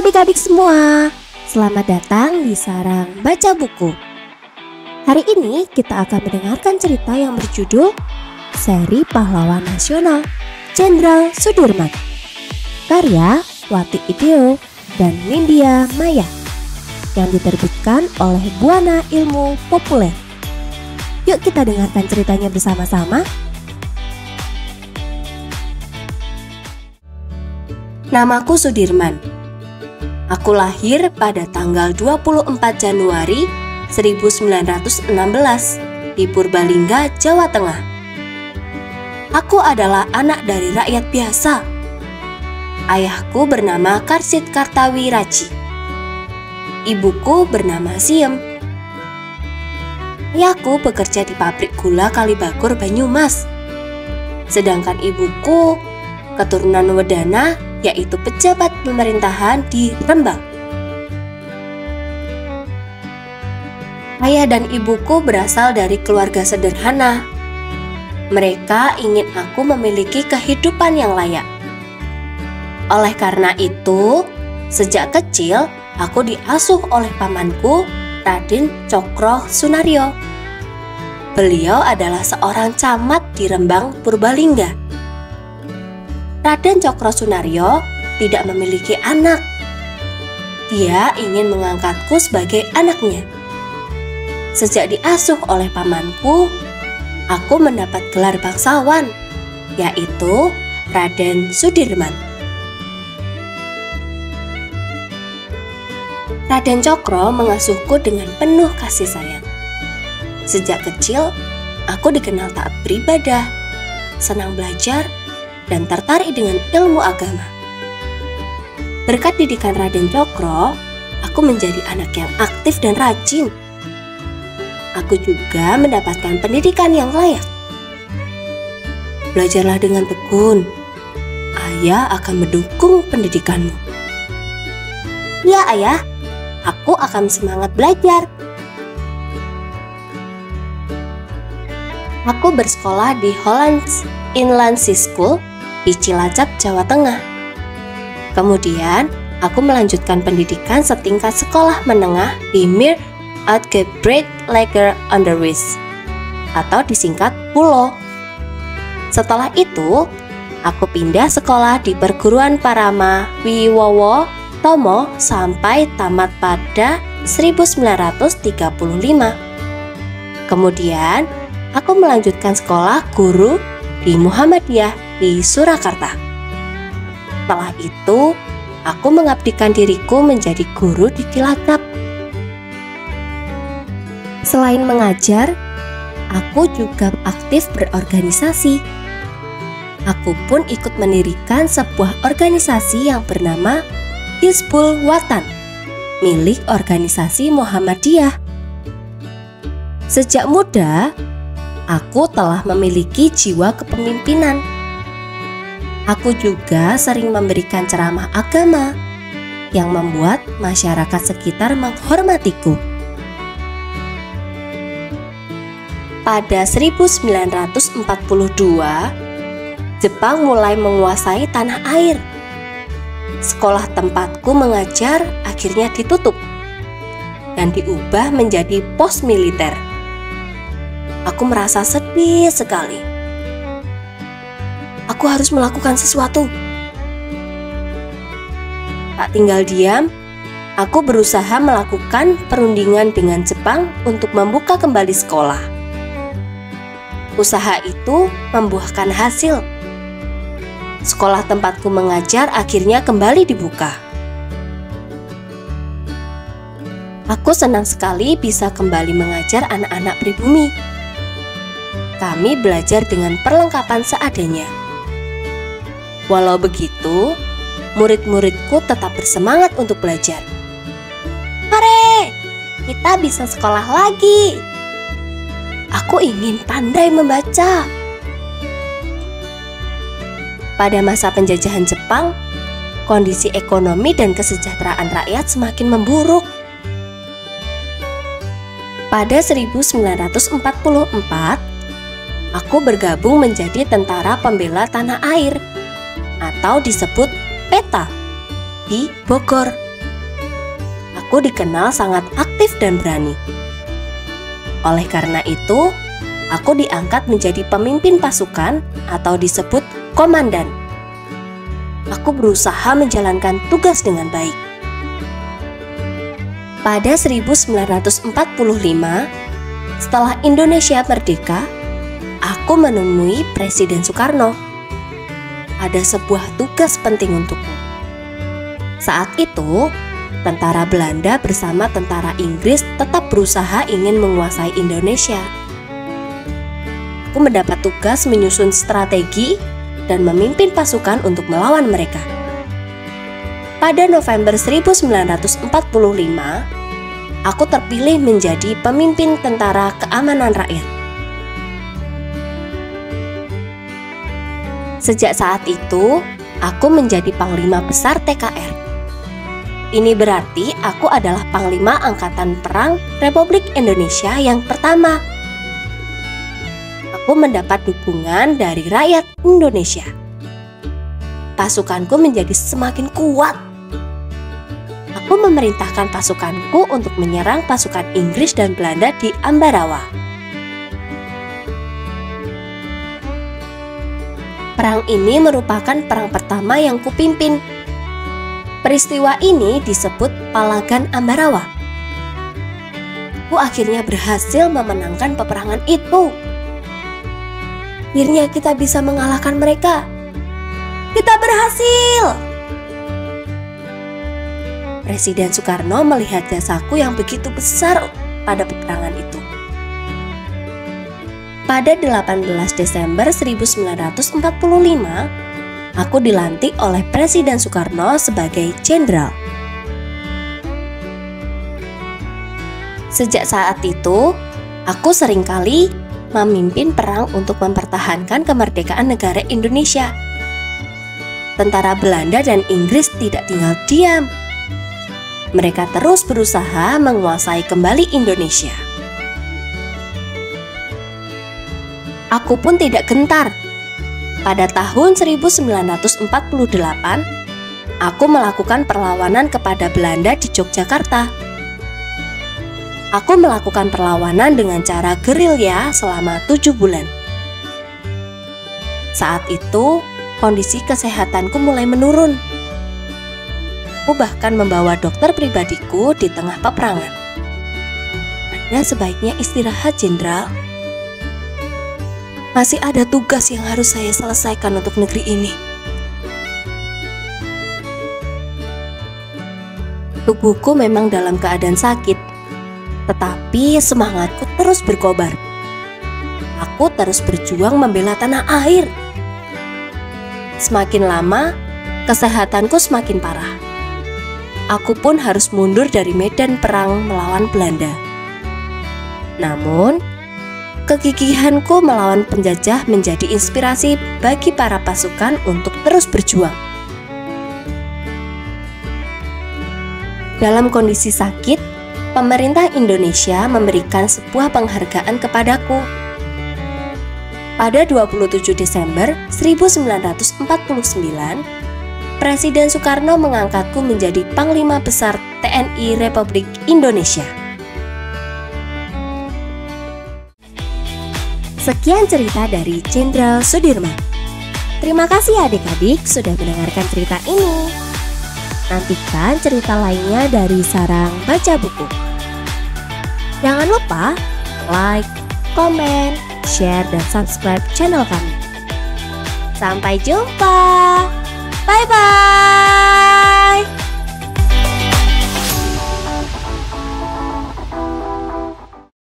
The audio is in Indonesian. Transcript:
adik-adik semua, selamat datang di Sarang Baca Buku. Hari ini kita akan mendengarkan cerita yang berjudul Seri Pahlawan Nasional Jenderal Sudirman, karya Wati Ideo dan Nindya Maya, yang diterbitkan oleh Buana Ilmu Populer. Yuk kita dengarkan ceritanya bersama-sama. Namaku Sudirman. Aku lahir pada tanggal 24 Januari 1916 di Purbalingga, Jawa Tengah. Aku adalah anak dari rakyat biasa. Ayahku bernama Karsit Kartawiraji. Ibuku bernama Siem. Ayahku bekerja di pabrik gula Kalibagur, Banyumas. Sedangkan ibuku keturunan Wedana, yaitu pejabat pemerintahan di Rembang. Ayah dan ibuku berasal dari keluarga sederhana. Mereka ingin aku memiliki kehidupan yang layak. Oleh karena itu, sejak kecil aku diasuh oleh pamanku, Raden Cokro Sunaryo. Beliau adalah seorang camat di Rembang, Purbalingga. Raden Cokro Sunaryo tidak memiliki anak. Dia ingin mengangkatku sebagai anaknya. Sejak diasuh oleh pamanku, aku mendapat gelar bangsawan, yaitu Raden Sudirman. Raden Cokro mengasuhku dengan penuh kasih sayang. Sejak kecil, aku dikenal taat beribadah, senang belajar, dan tertarik dengan ilmu agama. Berkat didikan Raden Cokro, aku menjadi anak yang aktif dan rajin. Aku juga mendapatkan pendidikan yang layak. Belajarlah dengan tekun. Ayah akan mendukung pendidikanmu. Ya, Ayah. Aku akan semangat belajar. Aku bersekolah di Hollands Inland School di Cilacap, Jawa Tengah. Kemudian, aku melanjutkan pendidikan setingkat sekolah menengah di Meer Uitgebreid Lager Onderwijs atau disingkat PULO. Setelah itu, aku pindah sekolah di Perguruan Parama Wiwowo Tomo sampai tamat pada 1935. Kemudian, aku melanjutkan sekolah guru di Muhammadiyah di Surakarta. Setelah itu, aku mengabdikan diriku menjadi guru di Cilacap. Selain mengajar, aku juga aktif berorganisasi. Aku pun ikut mendirikan sebuah organisasi yang bernama Hizbul Watan, milik organisasi Muhammadiyah. Sejak muda, aku telah memiliki jiwa kepemimpinan. Aku juga sering memberikan ceramah agama yang membuat masyarakat sekitar menghormatiku. Pada 1942, Jepang mulai menguasai tanah air. Sekolah tempatku mengajar akhirnya ditutup dan diubah menjadi pos militer. Aku merasa sedih sekali. Aku harus melakukan sesuatu. Tak tinggal diam, aku berusaha melakukan perundingan dengan Jepang untuk membuka kembali sekolah. Usaha itu membuahkan hasil. Sekolah tempatku mengajar akhirnya kembali dibuka. Aku senang sekali bisa kembali mengajar anak-anak pribumi. Kami belajar dengan perlengkapan seadanya. Walau begitu, murid-muridku tetap bersemangat untuk belajar. Hore, kita bisa sekolah lagi. Aku ingin pandai membaca. Pada masa penjajahan Jepang, kondisi ekonomi dan kesejahteraan rakyat semakin memburuk. Pada 1944, aku bergabung menjadi Tentara Pembela Tanah Air atau disebut PETA di Bogor, aku dikenal sangat aktif dan berani. Oleh karena itu, aku diangkat menjadi pemimpin pasukan atau disebut komandan. Aku berusaha menjalankan tugas dengan baik. Pada 1945, setelah Indonesia merdeka, aku menemui Presiden Soekarno. Ada sebuah tugas penting untukku. Saat itu, tentara Belanda bersama tentara Inggris tetap berusaha ingin menguasai Indonesia. Aku mendapat tugas menyusun strategi dan memimpin pasukan untuk melawan mereka. Pada November 1945, aku terpilih menjadi pemimpin Tentara Keamanan Rakyat. Sejak saat itu, aku menjadi Panglima Besar TKR. Ini berarti aku adalah Panglima Angkatan Perang Republik Indonesia yang pertama. Aku mendapat dukungan dari rakyat Indonesia. Pasukanku menjadi semakin kuat. Aku memerintahkan pasukanku untuk menyerang pasukan Inggris dan Belanda di Ambarawa. Perang ini merupakan perang pertama yang kupimpin. Peristiwa ini disebut Palagan Ambarawa. Aku akhirnya berhasil memenangkan peperangan itu. Akhirnya kita bisa mengalahkan mereka. Kita berhasil! Presiden Soekarno melihat jasaku yang begitu besar pada peperangan itu. Pada 18 Desember 1945, aku dilantik oleh Presiden Soekarno sebagai jenderal. Sejak saat itu, aku seringkali memimpin perang untuk mempertahankan kemerdekaan negara Indonesia. Tentara Belanda dan Inggris tidak tinggal diam. Mereka terus berusaha menguasai kembali Indonesia. Aku pun tidak gentar. Pada tahun 1948, aku melakukan perlawanan kepada Belanda di Yogyakarta. Aku melakukan perlawanan dengan cara gerilya selama 7 bulan. Saat itu, kondisi kesehatanku mulai menurun. Aku bahkan membawa dokter pribadiku di tengah peperangan. Anda sebaiknya istirahat, Jenderal. Masih ada tugas yang harus saya selesaikan untuk negeri ini. Tubuhku memang dalam keadaan sakit, tetapi semangatku terus berkobar. Aku terus berjuang membela tanah air. Semakin lama, kesehatanku semakin parah. Aku pun harus mundur dari medan perang melawan Belanda. Namun, kegigihanku melawan penjajah menjadi inspirasi bagi para pasukan untuk terus berjuang. Dalam kondisi sakit, pemerintah Indonesia memberikan sebuah penghargaan kepadaku. Pada 27 Desember 1949, Presiden Soekarno mengangkatku menjadi Panglima Besar TNI Republik Indonesia. Sekian cerita dari Jenderal Sudirman. Terima kasih adik-adik sudah mendengarkan cerita ini. Nantikan cerita lainnya dari Sarang Baca Buku. Jangan lupa like, komen, share, dan subscribe channel kami. Sampai jumpa. Bye-bye.